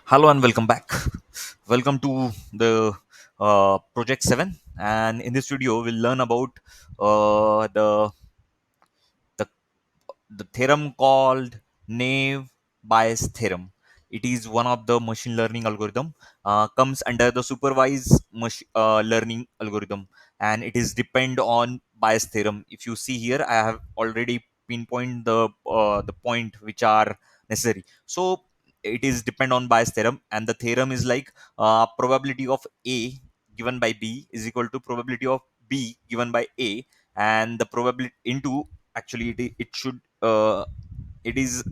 Hello and welcome back. Welcome to the Project 7. And in this video, we'll learn about the the theorem called Naive Bayes theorem. It is one of the machine learning algorithm, comes under the supervised learning algorithm, and it is depend on Bayes theorem. If you see here, I have already pinpoint the point which are necessary. So it is depend on Bayes theorem, and the theorem is like probability of A given by B is equal to probability of B given by A, and the probability into actually it should it is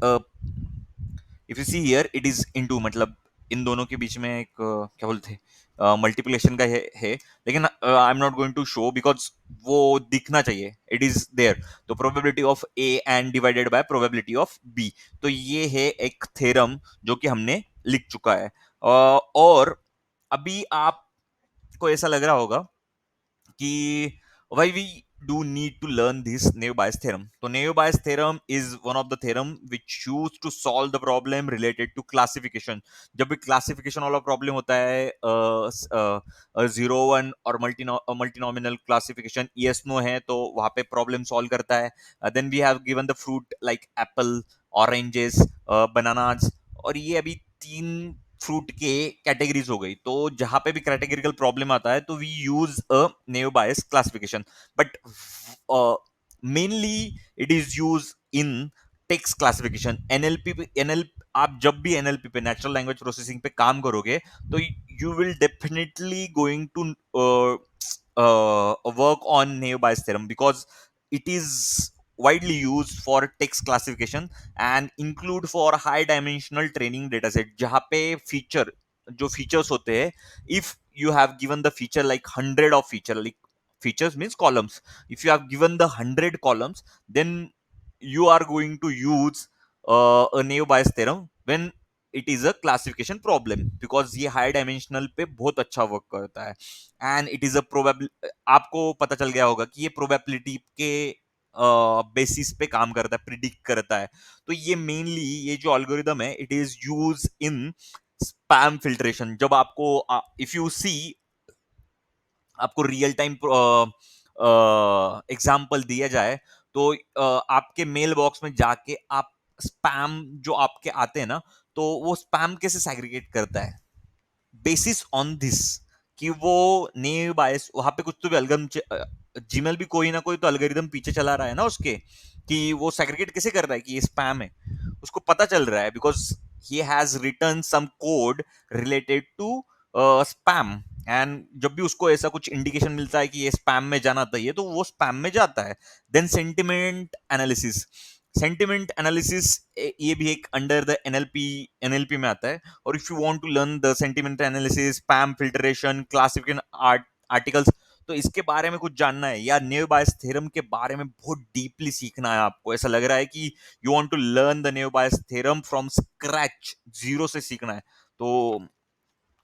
if you see here it is into मतलब इन दोनों के बीच में एक क्या बोलते हैं multiplication का है लेकिन I am not going to show because वो दिखना चाहिए इट इज देयर तो probability of A and divided by probability of B तो ये है एक थ्योरम जो कि हमने लिख चुका है और अभी आपको ऐसा लग रहा होगा कि why we do need to learn this Naive Bayes theorem. So Naive Bayes theorem is one of the theorem which used to solve the problem related to classification. जब भी classification वाला problem होता है zero one और multinomial classification yes no है तो वहाँ पे problem solve करता है. Then we have given the fruit like apple, oranges, bananas और ये अभी तीन फ्रूट के कैटेगरीज हो गई तो जहां पे भी कैटेगरिकल प्रॉब्लम आता है तो we use a naive Bayes classification but mainly it is use in text classification NLP NL आप जब भी एनएलपी पे नेचुरल लैंग्वेज प्रोसेसिंग पे काम करोगे तो you will definitely going to work on naive Bayes theorem because it is widely used for text classification and include for high dimensional training dataset जहाँ पे feature जो features होते हैं if you have given the feature like 100 of feature like features means columns if you have given the 100 columns then you are going to use a naive Bayes theorem when it is a classification problem because ये high dimensional पे बहुत अच्छा work करता है and it is a probable आपको पता चल गया होगा कि ये प्रोबेबिलिटी के बेसिस पे काम करता है प्रिडिक्ट करता है तो ये मेनली ये जो एल्गोरिदम है it is use in spam filtration जब आपको इफ यू सी आपको रियल टाइम एग्जाम्पल दिया जाए तो आपके मेल बॉक्स में जाके आप स्पैम जो आपके आते हैं ना तो वो स्पैम कैसे सैग्रीगेट करता है बेसिस ऑन दिस कि वो नेव बायस वहां पे कुछ तो भी अलगम जीमेल भी कोई ना कोई तो अलगोरिदम पीछे चला रहा है ना उसके कि वो सेग्रीगेट कैसे कर रहा है कि ये स्पैम है उसको पता चल रहा है because he has return some code related to spam and जब भी उसको ऐसा कुछ इंडिकेशन मिलता है कि ये स्पैम में जाना चाहिए तो वो स्पैम में जाता है देन सेंटिमेंट एनालिसिस ये भी एक अंडर द एनएलपी में आता है और if you want to learn the sentiment analysis spam filtration classification articles तो इसके बारे में कुछ जानना है या नेव बायस थ्योरम के बारे में बहुत डीपली सीखना है आपको ऐसा लग रहा है कि you want to learn the naive Bayes theorem from scratch zero से सीखना है तो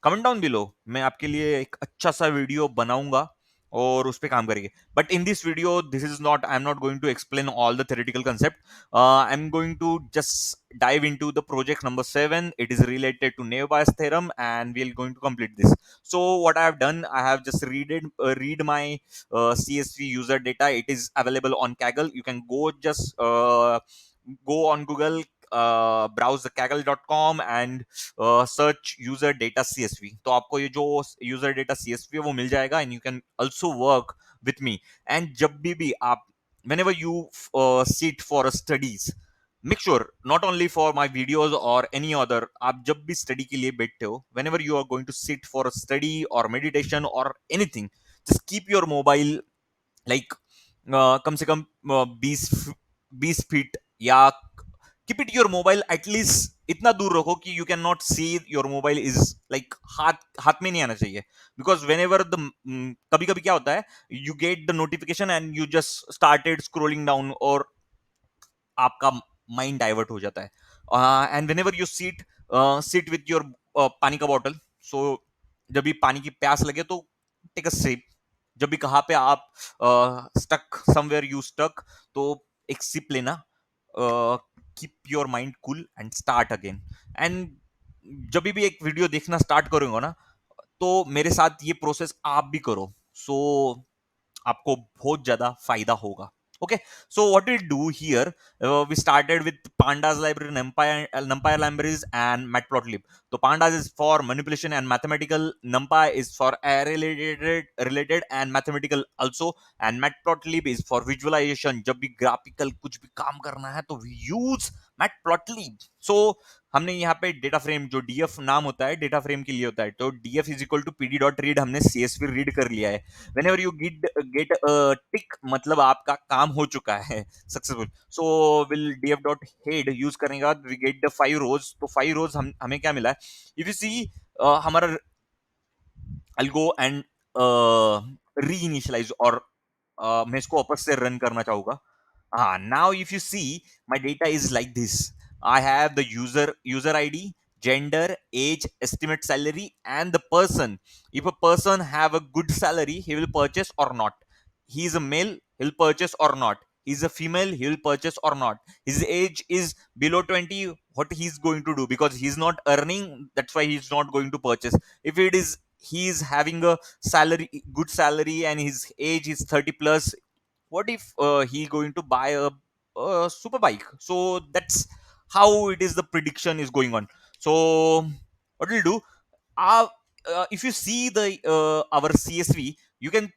कमेंट डाउन बिलो मैं आपके लिए एक अच्छा सा वीडियो बनाऊंगा और उस पर काम करेंगे but in this video this is not I am not going to explain all the theoretical concept I am going to just dive into the project number 7 it is related to Naive Bayes theorem and we are going to complete this so what I have done I have just read my CSV user data it is available on Kaggle you can go on Google browse the kaggle.com and search user data CSV तो आपको ये जो user data CSV है वो मिल जाएगा and you can also work with me and जब भी आप whenever you sit for studies make sure not only for my videos or any other आप जब भी स्टडी के लिए बैठते हो whenever you are going to sit for a study or meditation or anything just keep your mobile like कम से कम 20 feet या keep it your mobile at least इतना दूर रखो कि you can not see your mobile is like हाथ में नहीं आना चाहिए बिकॉज वेन एवर द कभी कभी क्या होता है you get the notification and you just started scrolling down और आपका माइंड डाइवर्ट हो जाता है and when ever you sit with your पानी का बॉटल सो जब भी पानी की प्यास लगे तो टेक अ सिप जब भी कहाँ पे आप स्टक समवेयर यू स्टक तो एक सिप लेना keep your mind cool and start again and जब भी एक वीडियो देखना स्टार्ट करूंगा ना, तो मेरे साथ ये प्रोसेस आप भी करो, सो आपको बहुत ज्यादा फायदा होगा. Okay, so what we do here, we started with pandas library, numpy libraries and matplotlib. So pandas is for manipulation and mathematical, numpy is for array related and mathematical also, and matplotlib is for visualization. जब भी graphical कुछ भी काम करना है तो we use matplotlib. So हमने यहाँ पे डेटा फ्रेम, जो डीएफ नाम होता है डेटा फ्रेम के लिए होता है, तो DF is equal to PD dot read हमने सीएसवी रीड कर लिया है. whenever you get a tick, मतलब आपका काम हो चुका है successful. So will df dot head use करने के बाद वी गेट द 5 rows. तो 5 rows हमें क्या मिला है, इफ यू सी हमारा, I'll go and reinitialize, और मैं इसको वापस से रन करना चाहूंगा. Now if you see, my data is like this. I have the user ID, gender, age, estimate salary, and the person. If a person have a good salary, he will purchase or not. He is a male, he'll purchase or not. He's a female, he will purchase or not. His age is below 20. What he's going to do, because he's not earning, that's why he's not going to purchase. If it is, he is having a salary, good salary, and his age is 30 plus, what if he going to buy a super bike? So that's how it is, the prediction is going on. So what we'll do, uh, if you see the our CSV, you can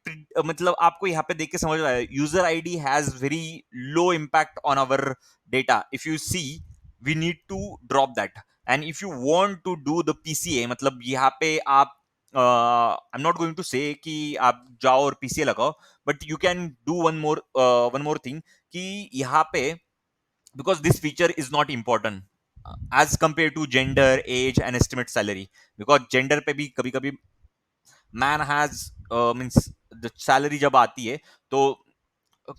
मतलब आपको यहाँ पे देख के समझ रहा है, user ID has very low impact on our data. If you see, we need to drop that. And if you want to do the PCA, मतलब यहाँ पे आप, I'm not going to say कि आप जाओ और PCA लगाओ, but you can do one more thing, कि यहाँ पे, because this feature is not important as compared to gender, age and estimate salary. because gender पे भी कभी कभी man has means the salary जब आती है, तो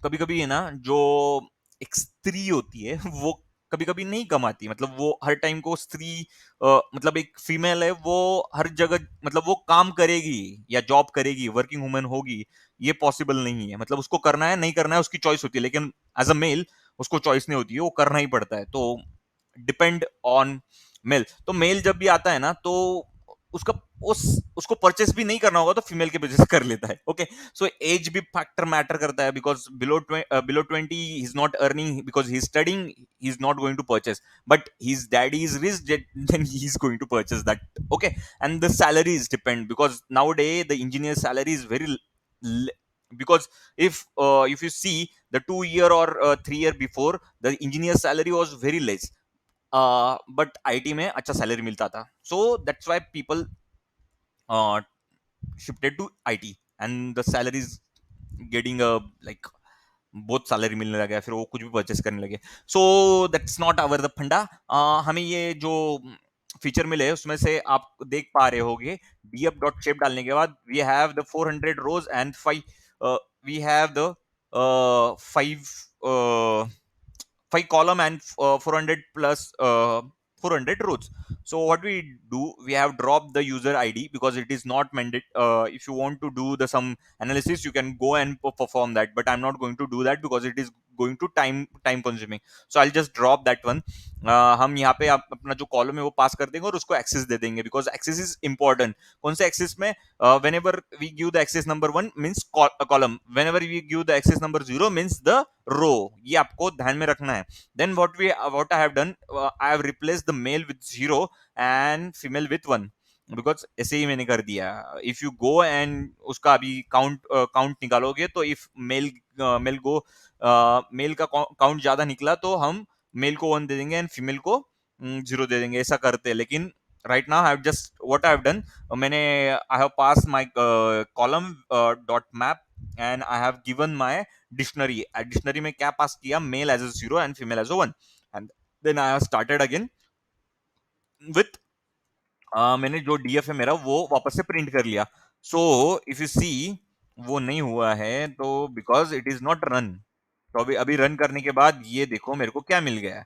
कभी कभी है ना, जो एक स्त्री होती है वो कभी कभी नहीं कमाती, मतलब वो हर टाइम को स्त्री, मतलब एक फीमेल है, वो हर जगह, मतलब वो काम करेगी या जॉब करेगी, वर्किंग वुमन होगी, ये पॉसिबल नहीं है. मतलब उसको करना है, नहीं करना है, उसकी चॉइस होती है, लेकिन एज अ मेल उसको चॉइस नहीं होती है, वो करना ही पड़ता है. तो डिपेंड ऑन मेल. तो मेल जब भी आता है ना, तो उसका उस उसको परचेस भी नहीं करना होगा, तो फीमेल के वजह से कर लेता है. ओके, सो एज भी फैक्टर मैटर करता है, because below 20 he is not earning, because he is studying, he is not going to purchase. But his daddy is rich, then he is going to purchase that. Okay, and the salaries depend, because now day the engineer salary is very, because if you see the 2 year or 3 year before, the engineer salary was very less, but IT में अच्छा salary मिलता था. So that's why people shifted to IT, and the salary is getting a like बहुत salary मिलने लगा है, फिर वो कुछ भी परचेस करने लगे. So that's not our the फंडा. हमें ये जो फीचर मिले उसमें से आप देख पा रहे होगे, df डॉट शेप डालने के बाद we have the 400 rows and 5, we have the 5 column and 400 plus 400 rows. So what we do, we have dropped the user ID, because it is not mandate. If you want to do the some analysis, you can go and perform that, but I'm not going to do that because it is going to time consuming. So I'll just drop that one. हम यहाँ पे अपना जो column है वो पास कर देंगे और उसको एक्सेस दे देंगे, बिकॉज एक्सेस इज इंपॉर्टेंट. कौन से एक्सेस में, whenever we give the access number 1 means column, whenever we give the access number 0 means the row. ये आपको ध्यान में रखना है. Then what I have done, I have replaced the male with 0 and female with 1, because ऐसे ही मैंने कर दिया. इफ यू गो एंड उसका अभी काउंट निकालोगे, तो इफ मेल का काउंट ज्यादा निकला, तो हम मेल को 1 दे देंगे एंड फीमेल को 0 दे देंगे, ऐसा करते हैं. लेकिन right now I have just what I have done, मैंने I have pass my column dot map and I have given my dictionary में क्या पास किया, male as a 0 and female as a 1, and then I have started again with, मैंने जो DF है मेरा वो वापस से प्रिंट कर लिया. सो इफ यू सी, वो नहीं हुआ है, तो because it is not run. तो अभी अभी रन करने के बाद ये देखो मेरे को क्या मिल गया है.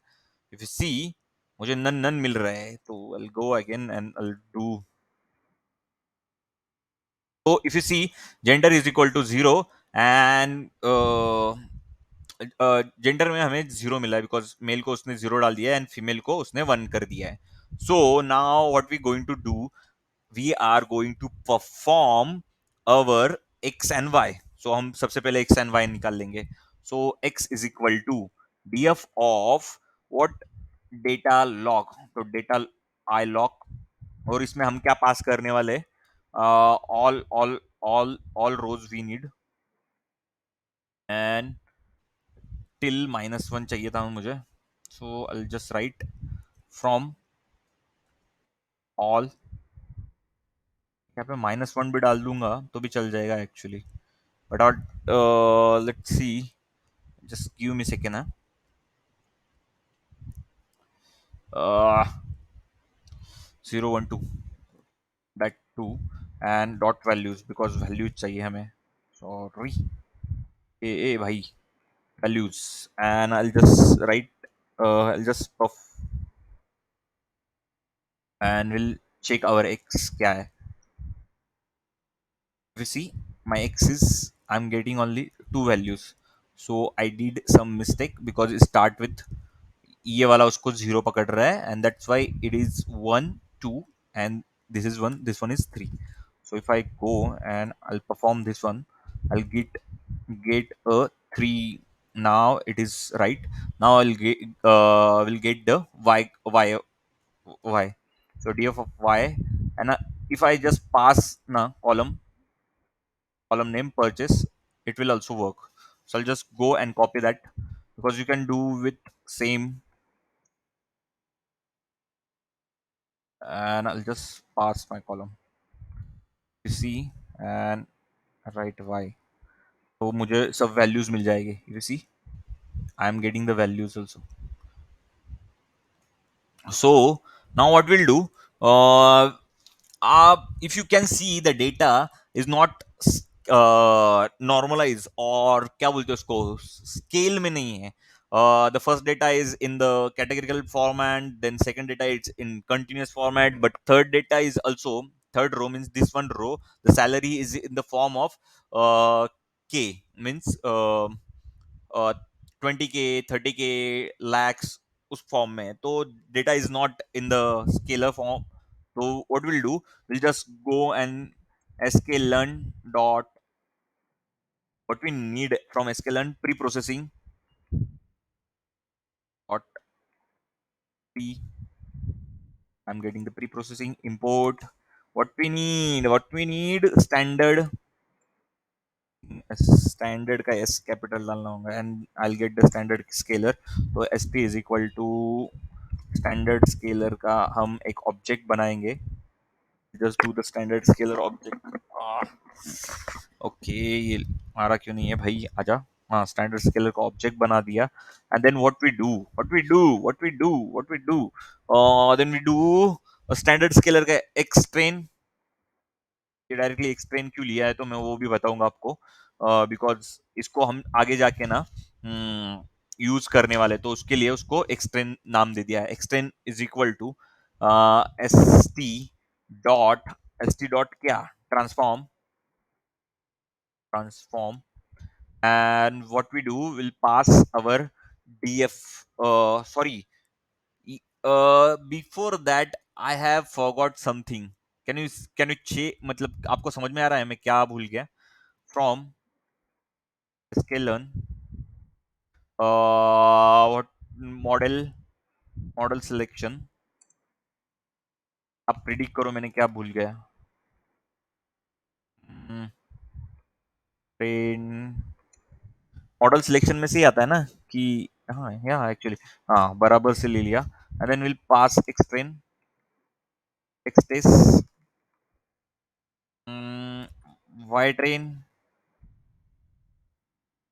इफ यू सी, मुझे नन नन मिल रहा है, तो I go again and I do. तो if you see, gender is equal to 0, and gender में हमें 0 मिला है, बिकॉज मेल को उसने 0 डाल दिया है एंड फीमेल को उसने 1 कर दिया है. So now what we're going to do, we are going to perform our x and y. So हम सबसे पहले x and y निकाल लेंगे. So x is equal to df of what, data log. तो data I log, और इसमें हम क्या पास करने वाले, all rows we need, and till -1 चाहिए था मुझे. So I'll just write from all. यहाँ पे -1 भी डाल दूंगा तो भी चल जाएगा actually, but let's see, just give me a second. 0 1 2, that 2, and dot values because values चाहिए हमें. Sorry, ए भाई, values, and I'll just write, I'll just puff, and we'll check our x क्या है. If you see, my x is, I'm getting only two values, so I did some mistake because it start with, ये वाला उसको 0 पकड़ रहा है, and that's why it is 1 2, and this is 1, this one is 3. So if I go and I'll perform this one, I'll get a 3. Now it is right. Now I'll get, will get the y. So df of y, and if I just pass na column name purchase, it will also work. So I'll just go and copy that, because you can do with same, and I'll just pass my column. You see, and write y. तो मुझे सब values मिल जाएगी. You see, I am getting the values also. So now what we'll do, uh, if you can see, the data is not normalized, और क्या बोलते हैं उसको, scale में नहीं है. The first data is in the categorical format, then second data is in continuous format, but third data is also, third row means this one row, the salary is in the form of k, means 20k 30k lakhs, उस form में है. तो data is not in the scaler form. तो what will do, will just go and sklearn dot, what we need from sklearn, pre-processing dot p, I'm getting the pre-processing import. What we need standard, standard का S capital डालना होगा, and I will get the standard scaler. तो S P is equal to standard scaler का हम एक object बनाएंगे. Just do the standard scaler object. Okay, ये हमारा क्यों नहीं है भाई, आजा. हाँ, स्टैंडर्ड स्केलर का ऑब्जेक्ट बना दिया. And then what we do, then we do standard scaler का एक्सट्रेन. ये डायरेक्टली एक्सप्लेन क्यों लिया है तो मैं वो भी बताऊंगा आपको, बिकॉज इसको हम आगे जाके ना यूज करने वाले, तो उसके लिए उसको एक्सटेन नाम दे दिया है. X train is equal to S T dot, क्या, transform, and what we do, will pass our df. Sorry, before that I have forgot something. Can you check, मतलब आपको समझ में आ रहा है मैं क्या भूल गया. From sklearn, what, model model selection, आप प्रिडिक्ट करो मैंने क्या भूल गया. ट्रेन मॉडल सिलेक्शन में से ही आता है ना कि, हाँ यहाँ एक्चुअली, हाँ बराबर से ले लिया. And then will pass X train, X test, Y train,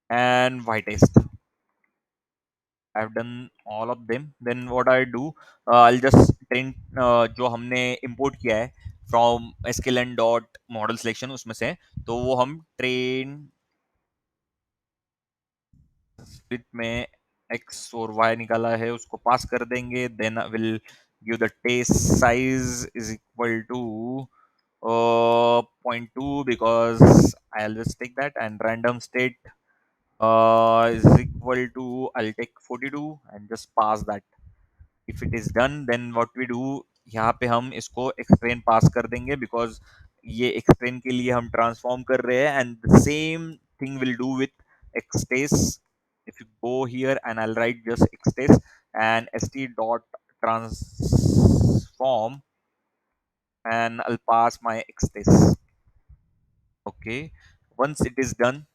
and y test. I've done all of them. Then what I do, I'll just train, जो हमने import किया है from sklearn dot model selection, उसमें से तो वो हम train split में x और y निकाला है उसको पास कर देंगे. Then I will give the test size is equal to 0.2, because I always take that, and random state is equal to, I'll take 42 and just pass that. If it is done then what we do, यहाँ पे हम इसको एक्सट्रेन पास कर देंगे, because ये एक्सट्रेन के लिए हम ट्रांसफॉर्म कर रहे हैं, and the same thing will do with X test. if you go here and I'll write just extest and st dot transform and I'll pass my extest. Okay, once it is done,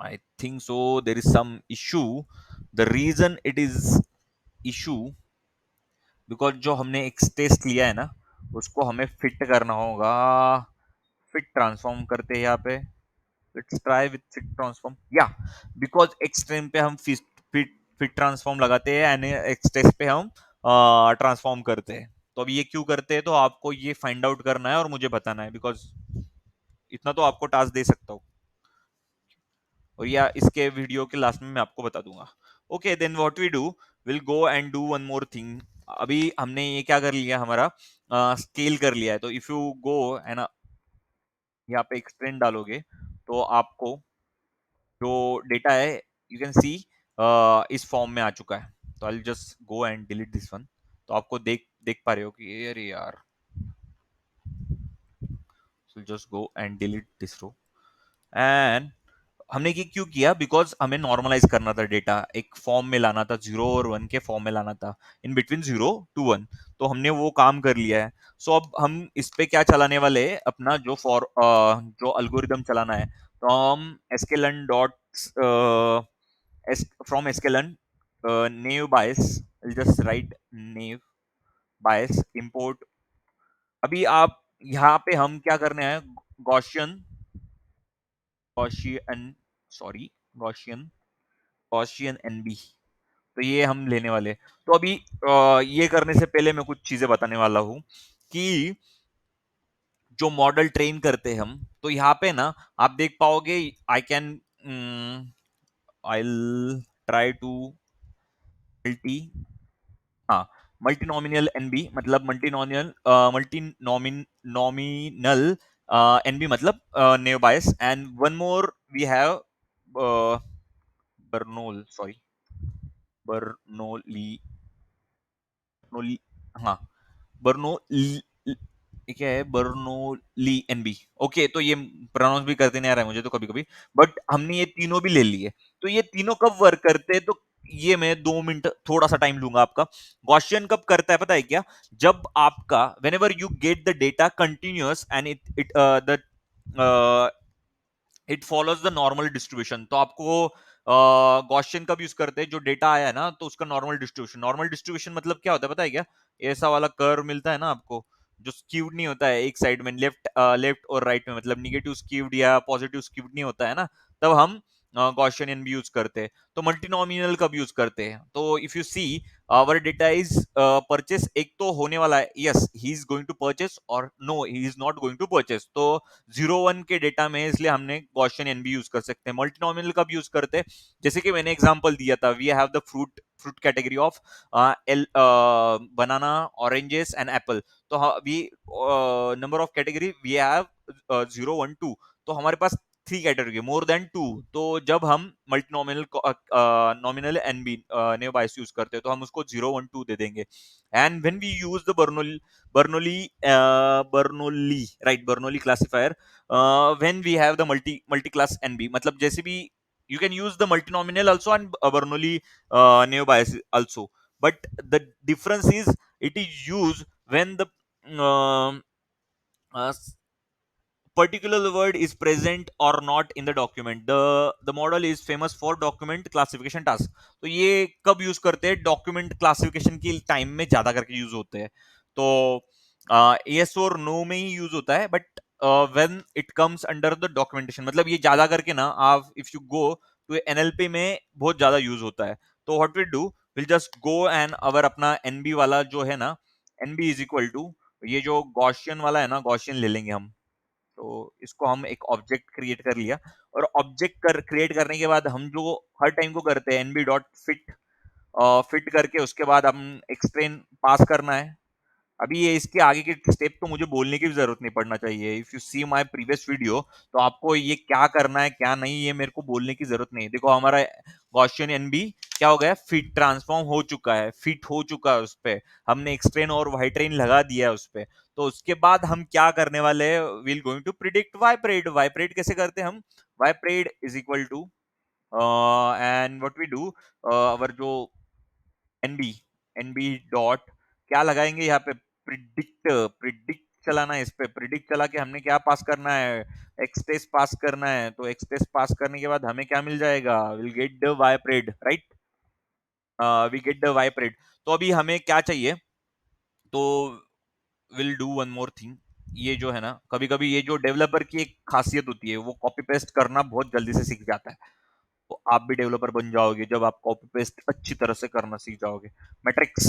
I think so there is some issue. The reason it is issue because जो हमने एक test लिया है ना, उसको हमें fit करना होगा. फिट ट्रांसफॉर्म करते हैं यहाँ पे. Let's try with fit transform. या बिकॉज एक्स ट्रेन पे हम फिट फिट ट्रांसफॉर्म लगाते हैं एंड एक्स टेस्ट पे हम ट्रांसफॉर्म करते हैं. तो अब ये क्यों करते हैं, तो आपको ये फाइंड आउट करना है और मुझे बताना है, बिकॉज इतना तो आपको टास्क दे सकता हूँ, और या इसके वीडियो के लास्ट में मैं आपको बता दूंगा. Okay, then what we do, will go and do one more thing. अभी हमने ये क्या कर लिया, हमारा स्केल कर लिया है. तो इफ यू गो एंड यहाँ पे एक्सटेंड डालोगे, तो आपको जो डेटा है यू कैन सी इस फॉर्म में आ चुका है. तो I just go and delete this one. तो आपको देख देख पा रहे हो कि अरे यार, so just go and delete this row. And हमने ये क्यों किया, बिकॉज हमें नॉर्मलाइज करना था डेटा, एक फॉर्म में लाना था, 0 और 1 के फॉर्म में लाना था, इन बिटवीन 0 to 1. तो हमने वो काम कर लिया है. सो अब हम इस पे क्या चलाने वाले हैं, अपना जो जो अल्गोरिदम चलाना है. तो हम sklearn dot from sklearn naive bias, just right naive bias import. अभी आप यहाँ पे हम क्या करने हैं, Gaussian Gaussian sorry Gaussian Gaussian NB. तो ये हम लेने वाले. तो अभी ये करने से पहले मैं कुछ चीजें बताने वाला हूँ कि जो मॉडल ट्रेन करते हैं हम, तो यहाँ पे ना आप देख पाओगे, I can I try to multi हाँ मल्टी नॉमिनल एनबी, मतलब नॉमिनल एनबी, मतलब naive Bayes. And one more we have Bernoulli sorry Bernoulli Bernoulli हाँ बर्नोली. ये क्या है, बर्नोली एनबी. ओके, तो ये प्रोनाउंस भी करते नहीं आ रहा है मुझे तो कभी कभी, बट हमने ये तीनों भी ले लिए. तो ये तीनों कब वर्क करते हैं, तो ये मैं 2 मिनट थोड़ा सा टाइम लूंगा आपका. गॉसियन कब करता है पता है क्या, जब आपका when ever you get the data continuous and it the it follows the normal distribution. तो आपको गॉसियन कब यूज करते हैं, जो डेटा आया है ना, तो उसका नॉर्मल डिस्ट्रीब्यूशन मतलब क्या होता है पता है क्या, ऐसा वाला कर्व मिलता है ना आपको, जो स्क्यूड नहीं होता है एक साइड में, लेफ्ट और राइट में, मतलब निगेटिव स्क्यूड या पॉजिटिव स्क्यूड नहीं होता है ना, तब हम गॉसियन एनबी यूज करते हैं. तो मल्टीनोमिनल कब यूज करते हैं, तो if you see our data is purchase, एक तो होने वाला है, yes he is going to purchase और no he is not going to purchase. तो 0 1 के डेटा में इसलिए हमने गॉसियन एनबी यूज कर सकते हैं. मल्टीनोमिनल कब यूज करते हैं, जैसे कि मैंने एग्जांपल दिया था, we have the fruit category of banana, oranges and apple. तो we number of category we have 0 1 2. तो हमारे पास 3 कैटेगरी, मोर देन 2. तो जब हम मल्टीनोमिनल नॉमिनल एनबी नेव बायस यूज करते हैं, तो हम उसको 0 1 2 दे देंगे. And when we use the Bernoulli right Bernoulli classifier, when we have the multi class NB, मतलब जैसे भी you can use the multinomial also and Bernoulli naive bias also, but the difference is it is used when the um, uh, particular word is present or not in the document. The model is famous for document classification task. तो ये कब use करते हैं, document classification की time में ज्यादा करके use होते हैं. तो यस और नो में ही यूज होता है, but when it comes under the documentation, मतलब ये ज्यादा करके ना आप इफ यू गो तो एनएलपी में बहुत ज्यादा यूज होता है. तो what we do, will just go and our अपना एनबी वाला जो है ना, एनबी इज इक्वल टू ये जो गॉसियन वाला है ना, गॉसियन ले लेंगे हम. तो इसको हम एक ऑब्जेक्ट क्रिएट कर लिया, और ऑब्जेक्ट क्रिएट करने के बाद हम जो हर टाइम को करते हैं एनबी डॉट फिट, फिट करके उसके बाद हम एक्सट्रेन पास करना है. अभी ये इसके आगे के स्टेप तो मुझे बोलने की भी जरूरत नहीं पड़ना चाहिए। If you see my previous video, तो आपको ये क्या करना है क्या नहीं ये मेरे को बोलने की जरूरत नहीं है। देखो हमारा गॉसियन एनबी क्या हो गया, फिट ट्रांसफॉर्म हो चुका है, फिट हो चुका है उस पे, हमने एक्सट्रेन और वाई ट्रेन लगा दिया है उस पे। तो उसके बाद हम क्या करने वाले हैं, we'll going to predict Y pred. Y pred कैसे करते हैं हम, Y pred is equal to and what we do, our जो एनबी, एनबी डॉट क्या लगाएंगे यहाँ पे, प्रिडिक्ट, प्रिडिक्ट चलाना है इस पे। प्रिडिक्ट चला के हमने क्या पास करना है, एक्स टेस्ट पास करना है। तो एक्स टेस्ट पास करने के बाद हमें क्या मिल जाएगा, will get the Y pred, right, we get the Y pred. तो अभी हमें क्या चाहिए, तो will do one more thing. ये जो है ना, कभी कभी ये जो डेवलपर की एक खासियत होती है, वो कॉपी पेस्ट करना बहुत जल्दी से सीख जाता है। तो आप भी डेवलपर बन जाओगे जब आप कॉपी पेस्ट अच्छी तरह से करना सीख जाओगे। मैट्रिक्स,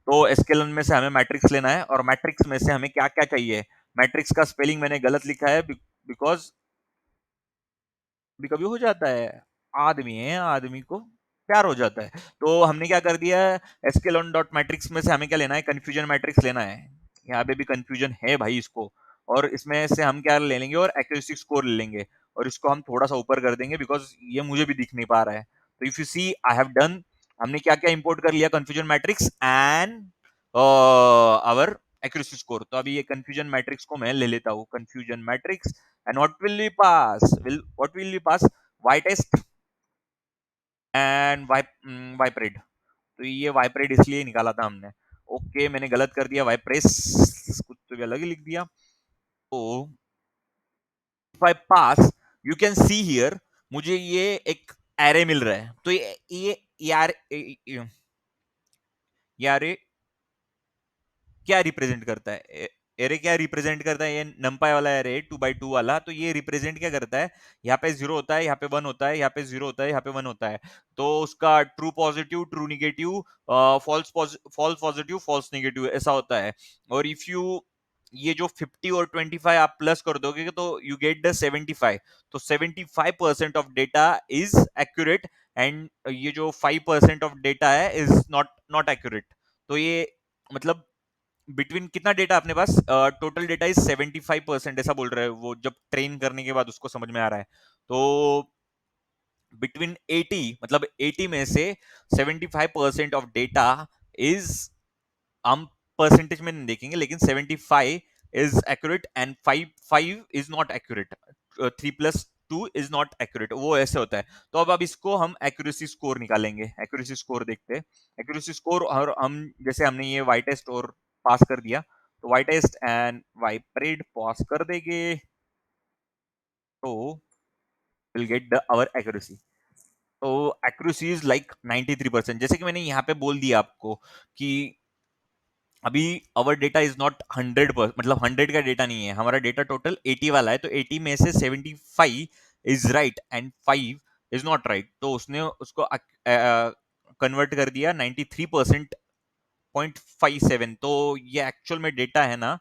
तो एसक्यूएल में से हमें मैट्रिक्स लेना है, और मैट्रिक्स में से हमें क्या क्या चाहिए। मैट्रिक्स का स्पेलिंग मैंने गलत लिखा है बिकॉज कभी कभी हो जाता है, आदमी है, आदमी को प्यार हो जाता है। तो हमने क्या कर दिया है, एसक्यूएल डॉट मैट्रिक्स में से हमें क्या लेना है, कंफ्यूजन मैट्रिक्स लेना है। यहाँ पे भी कंफ्यूजन है भाई इसको, और इसमें से हम क्या ले लेंगे, और एक्यूरेसी स्कोर ले लेंगे, और इसको हम थोड़ा सा ऊपर कर देंगे बिकॉज ये मुझे भी दिख नहीं पा रहा है। तो if you see I have done, हमने क्या क्या इंपोर्ट कर लिया, confusion matrix and our accuracy score. तो अभी ये कंफ्यूजन मैट्रिक्स को मैं ले लेता हूँ, confusion matrix, and what will we pass, will what will we pass, y test and ypred। तो ये ypred इसलिए निकाला था हमने। ओके मैंने गलत कर दिया, ypress कुछ तो भी अलग ही लिख दिया। तो if I pass, you can see here, मुझे ये एक एरे मिल रहा है। तो ये यार यार क्या रिप्रेजेंट करता है, एरे क्या रिप्रेजेंट करता है, ये नंपाई वाला एरे 2x2 वाला। तो ये रिप्रेजेंट क्या करता है, यहाँ पे 0 होता है, यहाँ पे 1 होता है, यहाँ पे 0 होता है, यहाँ पे 1 होता है। तो उसका true positive, true negative, false false positive, false negative ऐसा होता है। और इफ यू ये जो 50 और 25 आप प्लस कर दोगे तो यू गेट द 75। तो 75% of data is accurate, and ये जो 5% ऑफ डेटा है इज नॉट नॉट एक्यूरेट। तो ये मतलब बिटवीन कितना डेटा अपने पास, टोटल डेटा इज 75% ऐसा बोल रहा है वो, जब ट्रेन करने के बाद उसको समझ में आ रहा है। तो बिटवीन 80, मतलब 80 में से 75% ऑफ डेटा इज, हम परसेंटेज में नहीं देखेंगे, लेकिन 75 is accurate and 5 is not accurate, 3+2 is not accurate, वो ऐसे होता है। तो अब इसको हम एक्यूरेसी स्कोर निकालेंगे, एक्यूरेसी स्कोर देखते हैं। एक्यूरेसी स्कोर, और हम जैसे हमने ये वाई टेस्ट और पास कर दिया, तो Y test and Y pred pass कर देंगे, तो will get the our accuracy. तो एक्यूरेसी इज लाइक 93%। जैसे कि मैंने यहाँ पे बोल दिया आपको कि अभी अवर डेटा इज नॉट 100%, मतलब 100 का डेटा नहीं है हमारा, डेटा टोटल 80 वाला है। तो 80 में से 75 is right and 5 is not right. तो उसने उसको कन्वर्ट कर दिया 93% 0.57। तो ये एक्चुअल में डेटा है ना,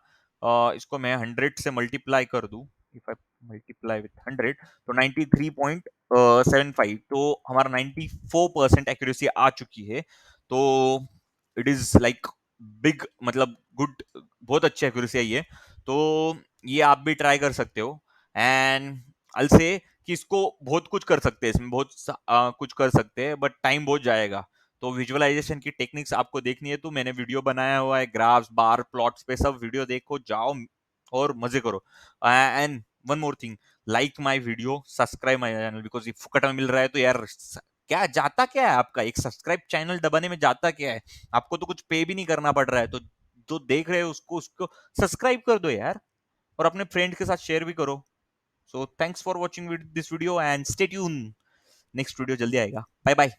इसको मैं 100 से मल्टीप्लाई कर दूं, इफ आई मल्टीप्लाई विथ 100, तो 93.75, तो हमारा 94% एक्यूरेसी आ चुकी है। तो इट इज लाइक बिग, मतलब गुड, बहुत अच्छी एक्यूरेसी आई है। तो ये आप भी ट्राई कर सकते हो, एंड आई से कि इसको बहुत कुछ कर सकते हैं, इसमें बहुत कुछ कर सकते हैं, बट टाइम बहुत जाएगा। तो विजुअलाइजेशन की टेक्निक्स आपको देखनी है तो मैंने वीडियो बनाया हुआ है, ग्राफ्स, बार प्लॉट्स पे सब वीडियो देखो, जाओ और मजे करो। And one more thing, like my video, subscribe my channel, because ये फुकट में मिल रहा है। तो यार क्या जाता क्या है आपका, एक सब्सक्राइब चैनल दबाने में जाता क्या है, आपको तो कुछ पे भी नहीं करना पड़ रहा है। तो जो देख रहे हो उसको उसको सब्सक्राइब कर दो यार, और अपने फ्रेंड के साथ शेयर भी करो। So thanks for watching this video and stay tune, next video जल्दी आएगा। Bye bye.